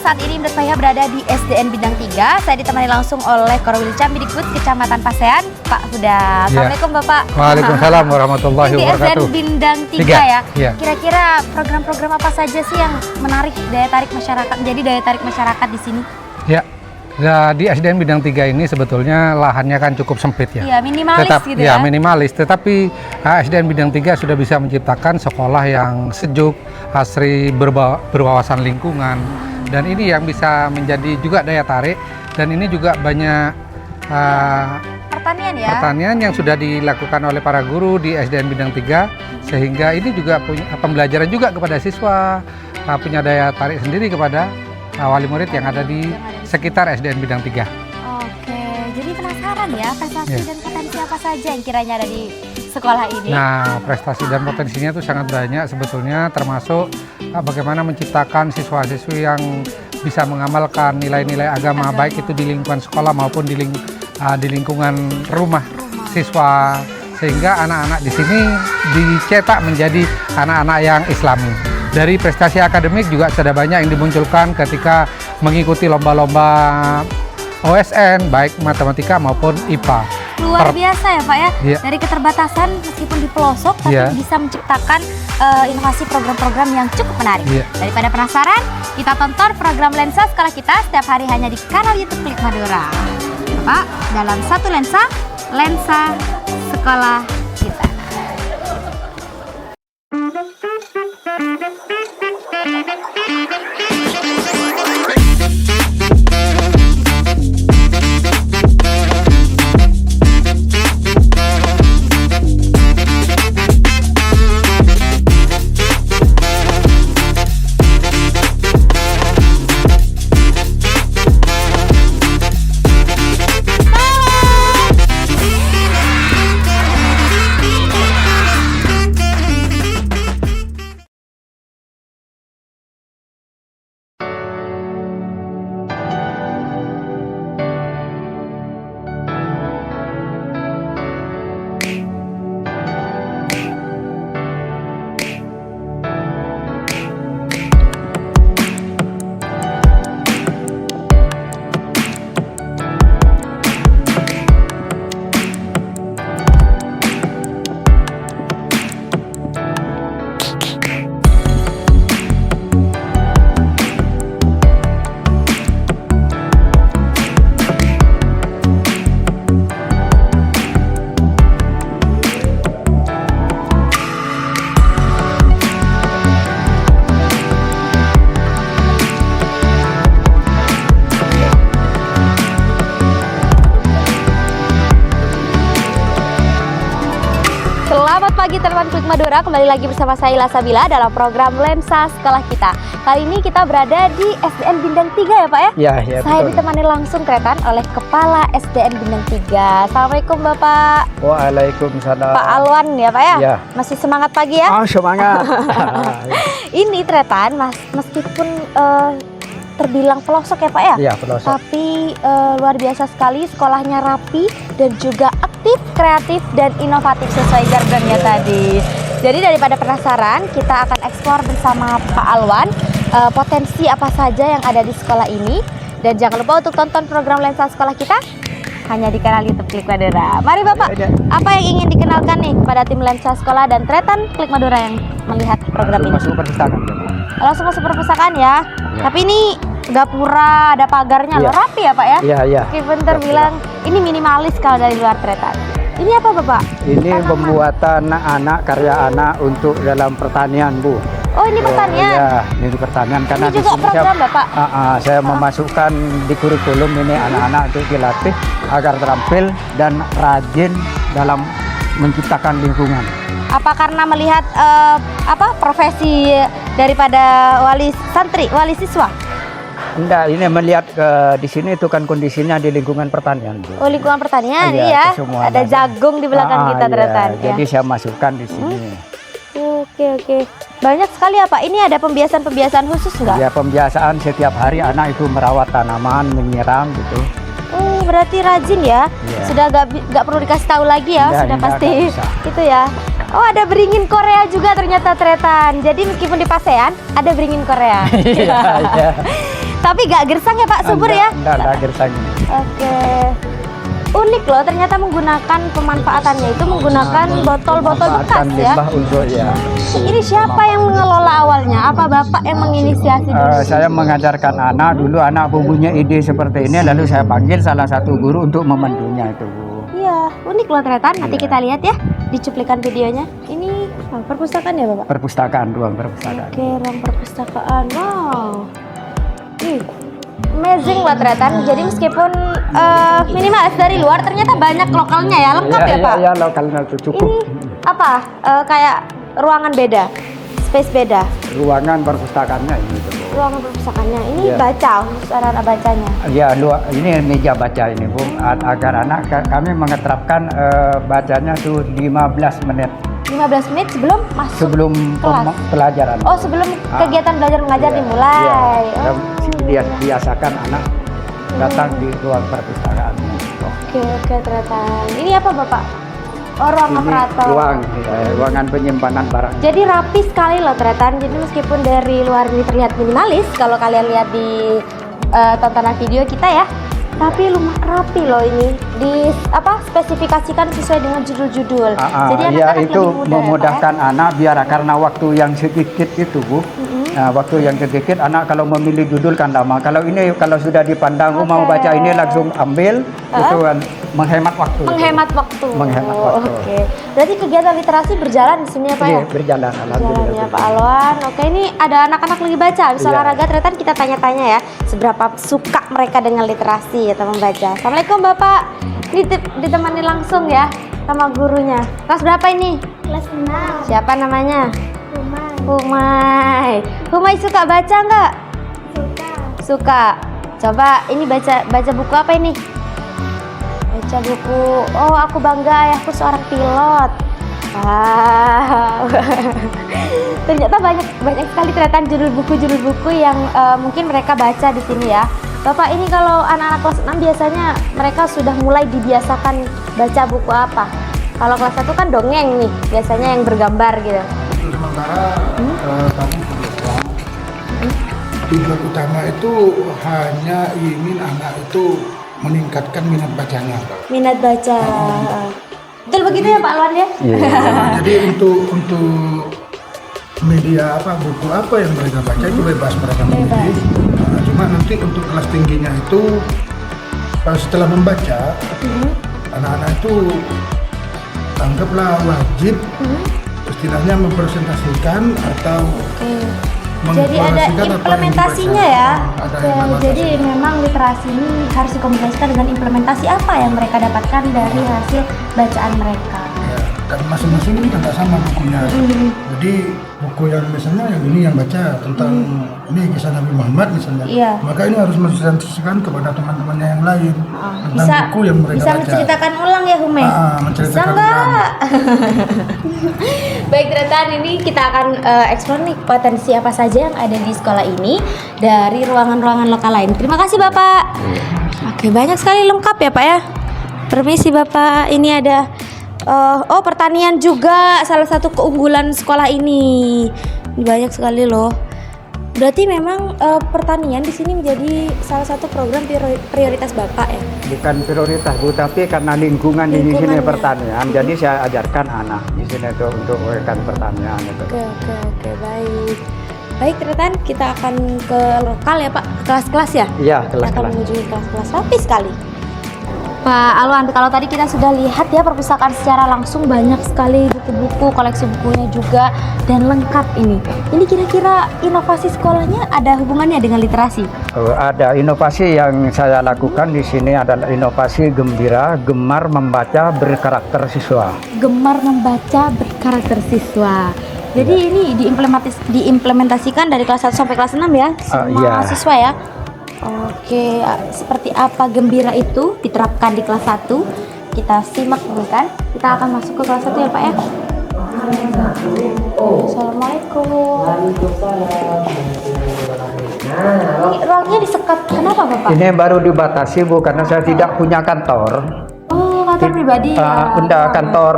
saat ini menurut saya berada di SDN Bintang 3. Saya ditemani langsung oleh Korwil Cambidikbud Kecamatan Pasean, Pak Huda. Assalamualaikum Bapak. Waalaikumsalam warahmatullahi wabarakatuh. Di SDN Bintang 3 ya. Kira-kira program-program apa saja sih yang menarik daya tarik masyarakat, menjadi daya tarik masyarakat di sini? Ya. Nah, di SDN Bintang 3 ini sebetulnya lahannya kan cukup sempit ya. Iya, minimalis gitu ya. Ya, minimalis. Tetapi SDN Bintang 3 sudah bisa menciptakan sekolah yang sejuk, asri, berwawasan lingkungan. Dan ini yang bisa menjadi juga daya tarik. Dan ini juga banyak pertanian ya. Pertanian yang sudah dilakukan oleh para guru di SDN Bintang 3. Sehingga ini juga punya pembelajaran juga kepada siswa, punya daya tarik sendiri kepada wali murid yang ada di sekitar SDN Bintang 3. Oke, jadi penasaran ya prestasi dan potensi apa saja yang kiranya ada di sekolah ini? Nah, prestasi dan potensinya itu sangat banyak sebetulnya, termasuk bagaimana menciptakan siswa-siswi yang bisa mengamalkan nilai-nilai agama, baik itu di lingkungan sekolah maupun di lingkungan rumah siswa, sehingga anak-anak di sini dicetak menjadi anak-anak yang Islami. Dari prestasi akademik juga sudah banyak yang dimunculkan ketika mengikuti lomba-lomba OSN, baik matematika maupun IPA. Luar biasa ya Pak ya, iya. Dari keterbatasan meskipun di pelosok, tapi bisa menciptakan inovasi program-program yang cukup menarik. Iya. Daripada penasaran, kita tonton program Lensa Sekolah Kita setiap hari hanya di kanal YouTube Klik Madura. Pak, dalam satu lensa Sekolah Kita. Selamat pagi teman Klik Madura, kembali lagi bersama saya Ila Sabila dalam program Lensa Sekolah Kita. Kali ini kita berada di SDN Bintang 3 ya Pak ya? Ya, Saya betul. ditemani langsung keretan oleh Kepala SDN Bintang 3. Assalamualaikum Bapak. Waalaikumsalam. Pak Alwan ya Pak ya? Ya. Masih semangat pagi ya? Oh, semangat. Ini tretan meskipun terbilang pelosok ya Pak ya? Iya, pelosok. Tapi luar biasa sekali, sekolahnya rapi dan juga aktif, kreatif dan inovatif sesuai jargonnya tadi. Jadi daripada penasaran, kita akan eksplor bersama Pak Alwan potensi apa saja yang ada di sekolah ini. Dan jangan lupa untuk tonton program Lensa Sekolah Kita hanya di kanal YouTube Klik Madura. Mari Bapak, apa yang ingin dikenalkan nih kepada tim Lensa Sekolah dan tretan Klik Madura yang melihat program ini? Masuk perpustakaan. Langsung masuk perpustakaan ya. Tapi ini gapura, ada pagarnya loh, rapi ya Pak ya? Iya. Meskipun terbilang ini minimalis kalau dari luar tretan. Ini apa Bapak? Ini pembuatan anak, karya anak untuk dalam pertanian, Bu. Oh ini pertanian? Iya, ini pertanian. Karena Ini juga di sini program Bapak? saya memasukkan di kurikulum ini anak-anak untuk dilatih agar terampil dan rajin dalam menciptakan lingkungan. Apa karena melihat profesi daripada wali santri, wali siswa? Enggak, ini melihat di sini itu kan kondisinya di lingkungan pertanian, Bu. Oh lingkungan pertanian, Iya, iya. kesemuanya. Ada jagung di belakang kita Iya, tretan. jadi saya masukkan di sini. Oke. Banyak sekali ya Pak. Ini ada pembiasan khusus nggak? Ya, pembiasaan setiap hari anak itu merawat tanaman, menyiram gitu. Oh berarti rajin ya? Iya. Sudah nggak perlu dikasih tahu lagi ya? Sudah Enggak pasti bisa. itu ya. Oh ada beringin Korea juga ternyata tretan. Jadi meskipun di Pasean ada beringin Korea. Iya. Tapi gak gersang ya Pak, subur ya? Enggak gersang. Oke. Unik loh, ternyata menggunakan pemanfaatannya itu menggunakan botol-botol bekas ya. Limbah untuk ya. Ini siapa yang mengelola awalnya? Apa Bapak yang menginisiasi dulu? Saya mengajarkan anak dulu, anak punya ide seperti ini, lalu saya panggil salah satu guru untuk memandunya itu, Bu. Iya, unik loh ternyata. Nanti Iya. kita lihat ya di cuplikan videonya. Ini perpustakaan ya Bapak? Perpustakaan, ruang perpustakaan. Oke, ruang perpustakaan. Wow. Ih, amazing loh ternyata. Jadi meskipun minimalis dari luar, ternyata banyak lokalnya ya, lengkap ya Pak? Iya, lokalnya itu cukup. Ini apa? Kayak ruangan beda, space beda. Ruangan perpustakaannya ini tuh, Bu. Ruangan perpustakaannya. Ini Iya. baca untuk anak-anak bacanya. Ya, ini meja baca ini, Bu. Agar anak kami mengeterapkan bacanya tuh 15 menit 15 menit sebelum masuk. sebelum kelas. pelajaran. Oh, sebelum kegiatan belajar mengajar Iya, dimulai. iya. Oh. Dia biasakan anak datang di ruang perpustakaan. Oke, ternyata. Ini apa Bapak? Oh, ruang Ini operator. ruangan penyimpanan barang. Jadi rapi sekali loh ternyata. Jadi meskipun dari luar ini terlihat minimalis, kalau kalian lihat di tontonan video kita ya, tapi lumayan rapi loh ini. Di spesifikasikan sesuai dengan judul-judul. Jadi Ya, anak-anak itu lebih mudah memudahkan anak biar karena waktu yang sedikit itu, Bu. Nah, waktu yang sedikit anak kalau memilih judul kan lama. Kalau ini kalau sudah dipandang mau baca ini langsung ambil, itu kan menghemat waktu. Menghemat waktu. Menghemat waktu. Oke. Berarti kegiatan literasi berjalan di sini ya Pak Iya, ya? berjalan Jalan alhamdulillah. ya Pak Alwan. Oke, ini ada anak-anak lagi baca. Habis Iya. olahraga ternyata kita tanya-tanya ya, seberapa suka mereka dengan literasi atau membaca. Assalamualaikum Bapak. Ini ditemani langsung ya sama gurunya. Kelas berapa ini? Kelas 6. Siapa namanya? Rumah. Humay. Humay suka baca nggak? Suka. Suka. Coba ini baca buku apa ini? Baca buku. Oh, aku bangga ayahku seorang pilot. Wow. Ternyata banyak sekali ternyata judul buku yang mungkin mereka baca di sini ya. Bapak, ini kalau anak-anak kelas 6 biasanya mereka sudah mulai dibiasakan baca buku apa? Kalau kelas 1 kan dongeng nih, biasanya yang bergambar gitu. Sementara kami tujuan utama itu hanya ingin anak itu meningkatkan minat bacanya. Minat baca. Betul begitu ya Pak Alwan ya? Iya. Jadi untuk media buku apa yang mereka baca itu bebas mereka memilih. Nah, cuma nanti untuk kelas tingginya itu setelah membaca anak-anak itu anggaplah wajib istilahnya mempresentasikan atau Jadi ada mengkreasikan apa yang implementasinya dibaca. ya. Ada Oke, implementasi. jadi memang literasi ini harus dikomunikasikan dengan implementasi apa yang mereka dapatkan dari hasil bacaan mereka. Ya, dan masing-masing ini kan nggak sama bukunya. Jadi buku yang misalnya yang ini yang baca tentang ini kisah Nabi Muhammad misalnya, Iya. maka ini harus mentranskripsikan kepada teman-temannya yang lain tentang Bisa buku yang mereka bisa baca. menceritakan ulang ya Hume? Bisa Menceritakan nggak? Baik Tretan, ini kita akan eksplor nih potensi apa saja yang ada di sekolah ini dari ruangan-ruangan lokal lain. Terima kasih Bapak. Oke, banyak sekali lengkap ya Pak ya. Permisi Bapak, ini ada pertanian juga salah satu keunggulan sekolah ini. Ini banyak sekali loh. Berarti memang pertanian di sini menjadi salah satu program prioritas Bapak ya. Bukan prioritas, Bu, tapi karena lingkungan di sini Lingkungannya. pertanian, jadi saya ajarkan anak di sini tuh untuk rekan pertanian itu. Oke, baik. Baik, Tretan, kita akan ke lokal ya Pak, kelas-kelas ya? Iya, Kita akan kelas-kelas. mengunjungi kelas-kelas, rapi sekali. Pak Alwan, kalau tadi kita sudah lihat ya perpustakaan secara langsung banyak sekali buku-buku, koleksi bukunya juga, dan lengkap ini. Ini kira-kira inovasi sekolahnya ada hubungannya dengan literasi? Ada inovasi yang saya lakukan di sini adalah inovasi gembira, gemar membaca berkarakter siswa. Gemar membaca berkarakter siswa. Jadi ini diimplementasikan dari kelas 1 sampai kelas 6 ya, semua Iya. siswa ya. Oke, seperti apa gembira itu diterapkan di kelas 1? Kita simak dulu kan. Kita akan masuk ke kelas 1 ya Pak ya. Assalamualaikum. Ini ruangnya disekat, kenapa Bapak? Ini baru dibatasi, Bu, karena saya tidak punya kantor. Oh, kantor pribadi ya. Enggak, kantor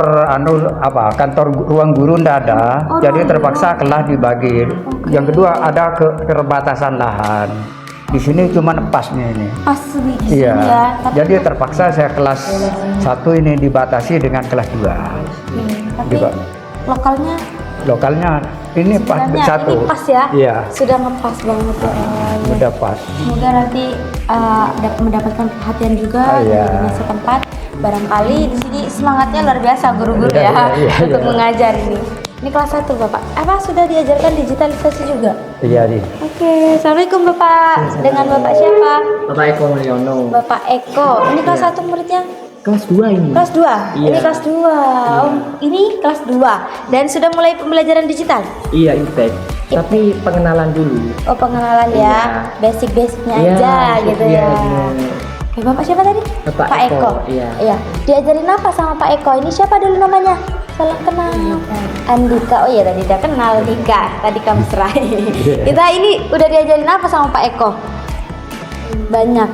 kantor ruang guru enggak ada. Oh, Jadi ruang terpaksa kelas dibagi. Yang kedua ada keterbatasan lahan. Di sini cuma pas nih ini. Pas di sini Iya. ya. Tapi, Jadi terpaksa saya kelas 1 ini dibatasi dengan kelas 2. tapi Juga. lokalnya Lokalnya ini pas sebenarnya satu. ini pas ya. Iya. Sudah ngepas banget ya. Iya. Udah pas. Semoga nanti dapat mendapatkan perhatian juga Iya. dari dinas setempat. Barangkali di sini semangatnya luar biasa guru-guru Iya, ya iya, untuk iya. mengajar ini. Ini kelas 1 Bapak. Apa sudah diajarkan digitalisasi juga? Iya di. Oke, Assalamualaikum Bapak. Dengan Bapak siapa? Bapak Eko Mulyono. Bapak Eko. Ini kelas 1 muridnya? Kelas 2 ini. Kelas 2? Iya. Ini kelas 2. Oh, ini kelas 2. Dan sudah mulai pembelajaran digital? Iya, Iptek. Tapi pengenalan dulu. Oh, pengenalan ya. Iya. Basic-basicnya Iya, aja gitu iya, ya. bener. Oke, Bapak siapa tadi? Bapak Pak Eko. Eko, iya. Iya. Diajarin apa sama Pak Eko? Ini siapa dulu namanya? Salah kenal. Andika. Oh iya, tadi udah kenal Dika. Tadi kamu serai. Kita ini udah diajarin apa sama Pak Eko? Banyak.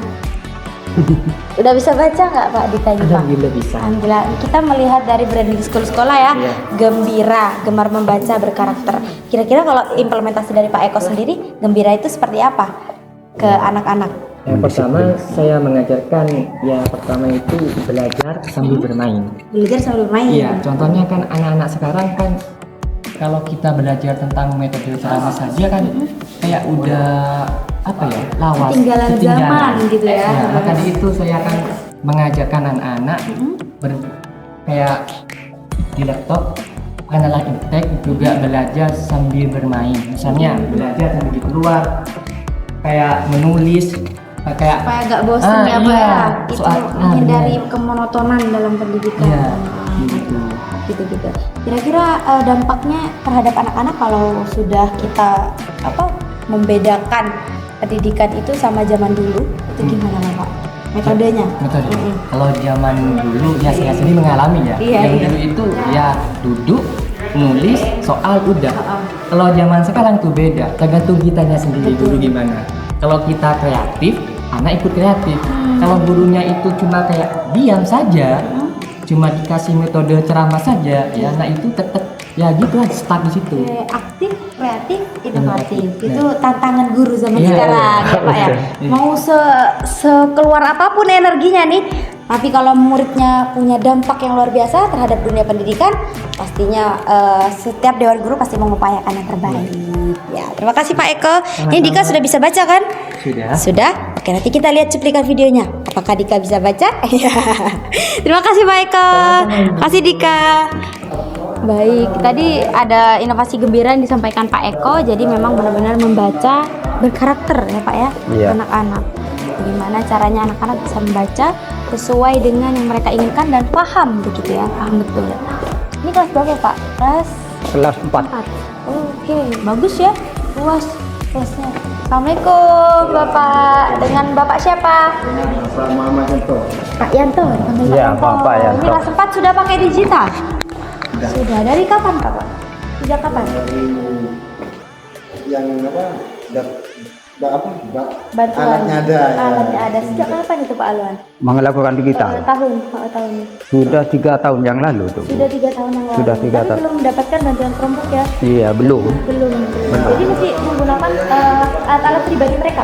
Udah bisa baca nggak Pak Dika ini, Pak? Alhamdulillah bisa. Alhamdulillah. Kita melihat dari branding sekolah ya, Iya. gembira, gemar membaca, berkarakter. Kira-kira kalau implementasi dari Pak Eko sendiri, gembira itu seperti apa ke anak-anak? Yang pertama saya mengajarkan yang pertama itu belajar sambil bermain. Belajar sambil bermain. Iya, contohnya kan anak-anak sekarang kan kalau kita belajar tentang metode ceramah saja kan kayak udah apa ya, lawas, Ketinggalan zaman gitu ya. Ya, maka dari itu saya akan mengajarkan anak-anak kayak di laptop pengenalan Iptek juga belajar sambil bermain. Misalnya belajar sambil keluar kayak menulis kayak Supaya agak bosan ya Pak iya, ya. Itu soal- menghindari bener. kemonotonan dalam pendidikan. Iya, gitu. Gitu. Kira-kira dampaknya terhadap anak-anak kalau sudah kita membedakan pendidikan itu sama zaman dulu itu gimana Pak? Metodenya? Metode. Mm-mm. Kalau zaman dulu ya saya sendiri mengalami ya. Iya, yang iya. dulu itu ya duduk, nulis, soal udah. Kalau zaman sekarang tuh beda, tergantung kitanya sendiri dulu gimana. Kalau kita kreatif, anak ikut kreatif. Kalau gurunya itu cuma kayak diam saja, cuma dikasih metode ceramah saja, ya anak itu tetap ya gitu aja stuck di situ. Oke, aktif, kreatif, inovatif. Inovatif. Itu tantangan guru zaman Iya, sekarang iya. ya Pak ya. Iya. Mau sekeluar apapun energinya nih, tapi kalau muridnya punya dampak yang luar biasa terhadap dunia pendidikan, pastinya setiap dewan guru pasti mengupayakan yang terbaik. Ya, terima kasih Pak Eko. Ini Dika sudah bisa baca kan? Sudah. Sudah? Oke, nanti kita lihat cuplikan videonya. Apakah Dika bisa baca? Iya. Terima kasih Pak Eko. Terima kasih Dika. Baik, tadi ada inovasi gembira yang disampaikan Pak Eko. Jadi memang benar-benar membaca berkarakter ya Pak ya, Iya. anak-anak. Bagaimana caranya anak-anak bisa membaca sesuai dengan yang mereka inginkan dan paham begitu ya, paham betul. Ini kelas berapa Pak? Kelas 4. 4. Oke, bagus ya, luas kelasnya. Assalamualaikum Bapak. Dengan Bapak siapa? Pak Muhammad Yanto. Pak Yanto. Panggil Iya, Pak Yanto. Ini kelas 4 sudah pakai digital? Sudah. Dari kapan Pak? Sejak kapan? Yang Bantuan. alatnya ada. Ya. Alatnya ada. Sejak kapan itu Pak Alwan? Melakukan digital. Tahun. Sudah 3 tahun yang lalu tuh. Sudah 3 tahun yang lalu. Sudah 3 Tapi tahun. belum mendapatkan bantuan Chromebook ya? Iya, belum. Belum. Jadi masih menggunakan alat-alat pribadi mereka?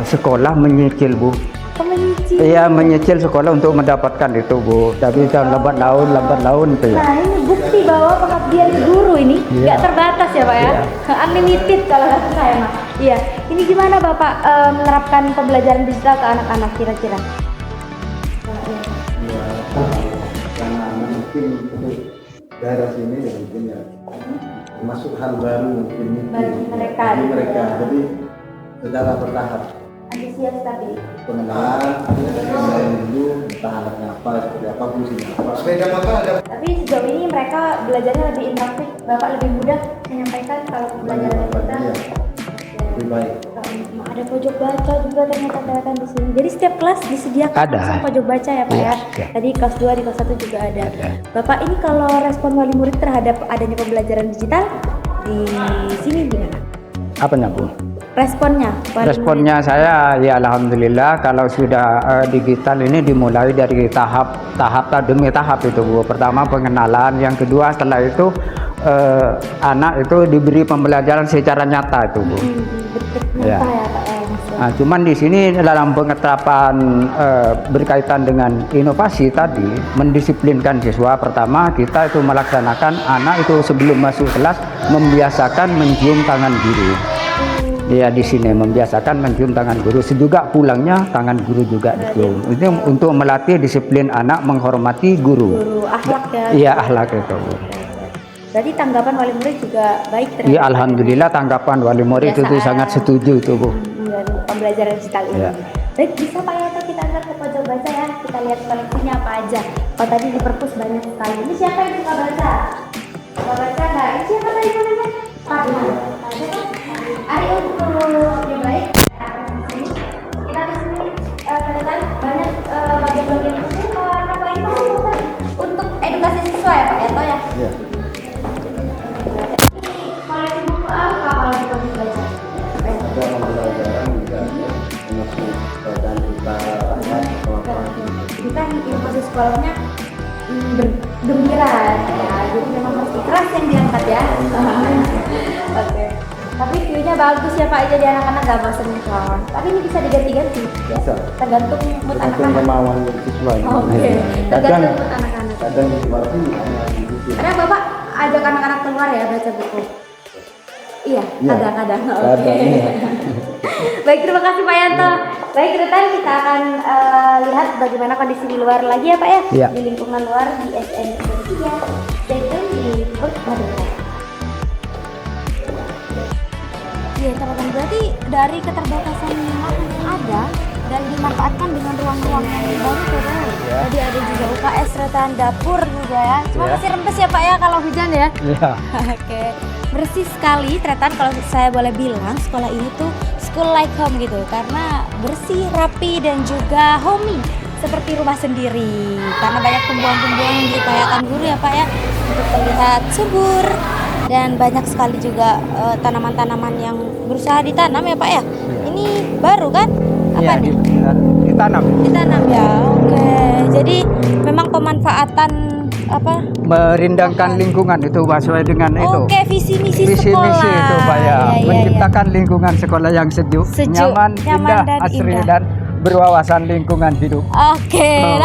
Sekolah menyicil, Bu. Pemencil. Iya, menyicil sekolah untuk mendapatkan itu, Bu. Tapi tahun lambat laun itu ya. Nah ini bukti bahwa pengabdian guru ini Iya. nggak terbatas ya Pak ya, unlimited kalau kata saya Mas. Iya, ini gimana Bapak menerapkan pembelajaran digital ke anak-anak kira-kira? Karena mungkin untuk daerah sini ya mungkin ya termasuk hal baru mungkin Bagi mereka. Bagi mereka. Jadi secara bertahap Antusias tadi. pengenalan dulu entah alatnya apa seperti apa fungsinya apa. Sepeda motor ada. Tapi sejauh ini mereka belajarnya lebih interaktif, Bapak lebih mudah menyampaikan kalau pembelajaran kita. Iya, lebih baik. Ada pojok baca juga ternyata di sini. Jadi setiap kelas disediakan Ada. langsung pojok baca ya Pak Iya, ya. iya. Tadi kelas 2 di kelas 1 juga ada. Bapak ini kalau respon wali murid terhadap adanya pembelajaran digital di sini gimana? Apanya, Bu? Responnya? wali Responnya saya ya alhamdulillah kalau sudah digital ini dimulai dari tahap demi tahap itu, Bu. Pertama pengenalan, yang kedua setelah itu anak itu diberi pembelajaran secara nyata itu, Bu. murid? Iya. Nyata ya Pak ya Mas ya. Nah, cuman di sini dalam pengeterapan berkaitan dengan inovasi tadi, mendisiplinkan siswa. Pertama, kita itu melaksanakan anak itu sebelum masuk kelas membiasakan mencium tangan guru. Ya, di sini membiasakan mencium tangan guru. Juga pulangnya tangan guru juga dicium. Itu untuk melatih disiplin anak menghormati guru. Guru akhlak ya. Iya, akhlak itu. Berarti tanggapan wali murid juga baik terhadap Ya, alhamdulillah tanggapan wali murid itu Kebiasaan. sangat setuju tuh, Bu. dan pembelajaran digital ini. Ya. Baik, bisa Pak Yato kita antar ke pojok baca ya. Kita lihat koleksinya apa aja. Oh, tadi di perpus banyak sekali. Ini siapa yang suka baca? Suka baca nggak? Ini siapa tadi namanya? Pak Ari. Ari untuk ya baik. Kita di sini ternyata banyak bagian-bagian khusus apa ini untuk edukasi siswa ya Pak Yato ya. Iya. Koleksi buku apa kalau di pojok baca? Kita inovasi sekolahnya bergembira ya, jadi memang harus ikhlas yang diangkat ya. Oke. Tapi view-nya bagus ya Pak, jadi anak-anak gak bosan nonton. Tapi ini bisa diganti-ganti ya? Bisa. Tergantung mood Tergantung anak-anak. kemauan siswa. Oke. Tergantung mood anak-anak. kadang seperti ini. Karena Bapak ajak anak-anak keluar ya baca buku. Iya, Iya. kadang-kadang. Kadang, iya. Baik, terima kasih Pak Yanto. Baik, Retan, kita akan lihat bagaimana kondisi di luar lagi ya Pak ya. Iya. Di lingkungan luar di SN Indonesia, yaitu di Put Madura. Iya, teman-teman, berarti dari keterbatasan yang ada dan dimanfaatkan dengan ruang-ruang yang baru ya. Tadi ada juga UKS, Retan, dapur juga ya. Cuma Iya. masih rempes ya Pak ya kalau hujan ya. Iya. Oke, bersih sekali Tretan kalau saya boleh bilang sekolah ini tuh school like home gitu karena bersih, rapi dan juga homey seperti rumah sendiri karena banyak tumbuhan-tumbuhan yang diupayakan guru ya Pak ya untuk terlihat subur dan banyak sekali juga tanaman-tanaman yang berusaha ditanam ya Pak ya. Ini baru kan? Apa Iya, nih? ditanam. Ditanam ya. Oke, jadi memang pemanfaatan apa? Merindangkan lingkungan itu sesuai dengan itu. Oke, visi misi Visi sekolah. misi itu Pak ya, Iya, iya, menciptakan lingkungan sekolah yang sejuk, Sejuk, nyaman, nyaman indah, dan asri indah. dan berwawasan lingkungan hidup. Oke, Oh,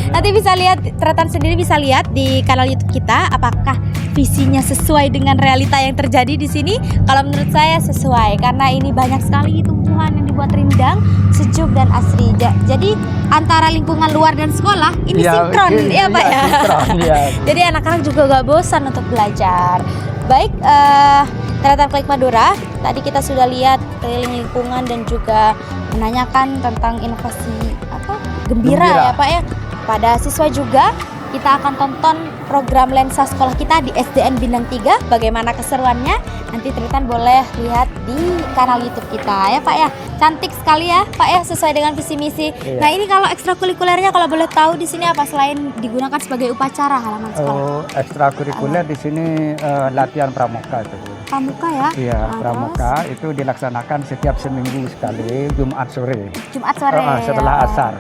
nanti bisa lihat Tretan sendiri bisa lihat di kanal YouTube kita apakah visinya sesuai dengan realita yang terjadi di sini. Kalau menurut saya sesuai karena ini banyak sekali tumbuhan yang dibuat rindang, sejuk dan asri. Jadi antara lingkungan luar dan sekolah ini Iya, sinkron ya Pak ya. sinkron, iya. Jadi anak-anak juga gak bosan untuk belajar. Baik, Tretan Klik Madura, tadi kita sudah lihat keliling lingkungan dan juga menanyakan tentang inovasi gembira ya Pak ya. Pada siswa juga kita akan tonton program lensa sekolah kita di SDN Bintang 3. Bagaimana keseruannya? Nanti Tretan boleh lihat di kanal YouTube kita ya Pak ya. Cantik sekali ya Pak ya, sesuai dengan visi misi. Iya. Nah ini kalau ekstrakurikulernya kalau boleh tahu di sini apa selain digunakan sebagai upacara halaman sekolah? Oh, ekstrakurikuler di sini latihan pramuka itu. Pramuka ya? Iya, Terus pramuka itu dilaksanakan setiap seminggu sekali Jumat sore. Jumat sore. Setelah asar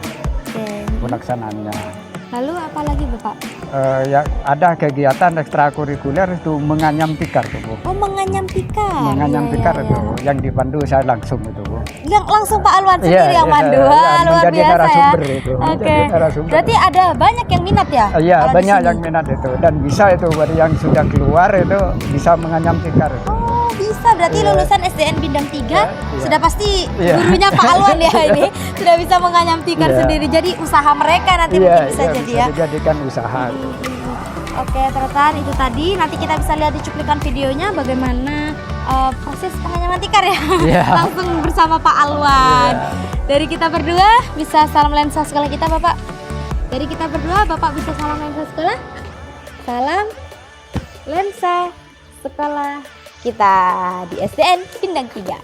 Oke. pelaksanaannya. Lalu apa lagi Bapak? Ya ada kegiatan ekstrakurikuler itu menganyam tikar tuh, Bu. Oh, menganyam tikar. Menganyam Iya, tikar iya, itu iya. yang dipandu saya langsung itu, Bu. Yang langsung Pak Alwan Iya, sendiri yang iya, mandu. iya, Wah, luar menjadi biasa ya. narasumber itu, Oke. menjadi narasumber. Berarti ada banyak yang minat ya? Iya, kalau di banyak sini? yang minat itu dan bisa itu buat yang sudah keluar itu bisa menganyam tikar itu. Oh, bisa. Berarti Iya. lulusan SDN Bintang 3 Iya. sudah pasti Iya. gurunya Pak Alwan ya ini. Sudah bisa menganyam tikar Iya. sendiri. Jadi usaha mereka nanti mungkin bisa jadi ya. dijadikan usaha. Oke, Tretan itu tadi. Nanti kita bisa lihat di cuplikan videonya bagaimana proses penganyaman tikar ya. Iya. Langsung bersama Pak Alwan. Dari kita berdua bisa salam lensa sekolah kita, Bapak. Dari kita berdua, Bapak bisa salam lensa sekolah. Salam lensa sekolah kita di SDN Bintang 3.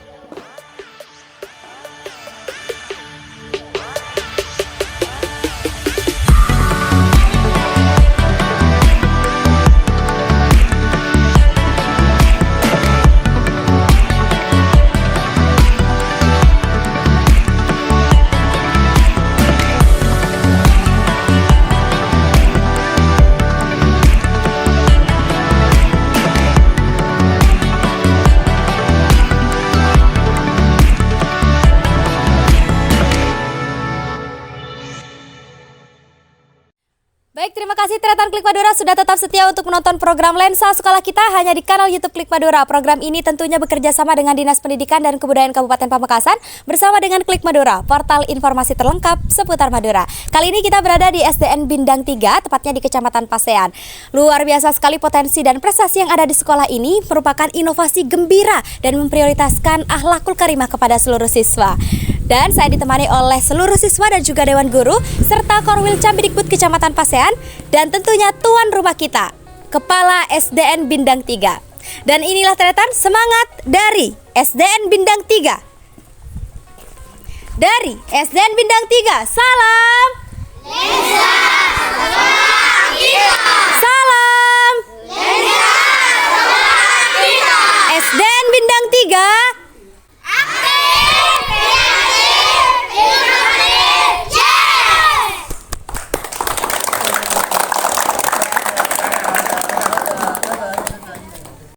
kasih Tretan Klik Madura sudah tetap setia untuk menonton program Lensa Sekolah Kita hanya di kanal YouTube Klik Madura. Program ini tentunya bekerja sama dengan Dinas Pendidikan dan Kebudayaan Kabupaten Pamekasan bersama dengan Klik Madura, portal informasi terlengkap seputar Madura. Kali ini kita berada di SDN Bindang 3, tepatnya di Kecamatan Pasean. Luar biasa sekali potensi dan prestasi yang ada di sekolah ini, merupakan inovasi gembira dan memprioritaskan akhlakul karimah kepada seluruh siswa. Dan saya ditemani oleh seluruh siswa dan juga Dewan Guru, serta Korwil Cambidikbud Kecamatan Pasean, dan tentunya tuan rumah kita, Kepala SDN Bindang 3. Dan inilah Tretan semangat dari SDN Bindang 3. Dari SDN Bindang 3, salam Lensa Sekolah.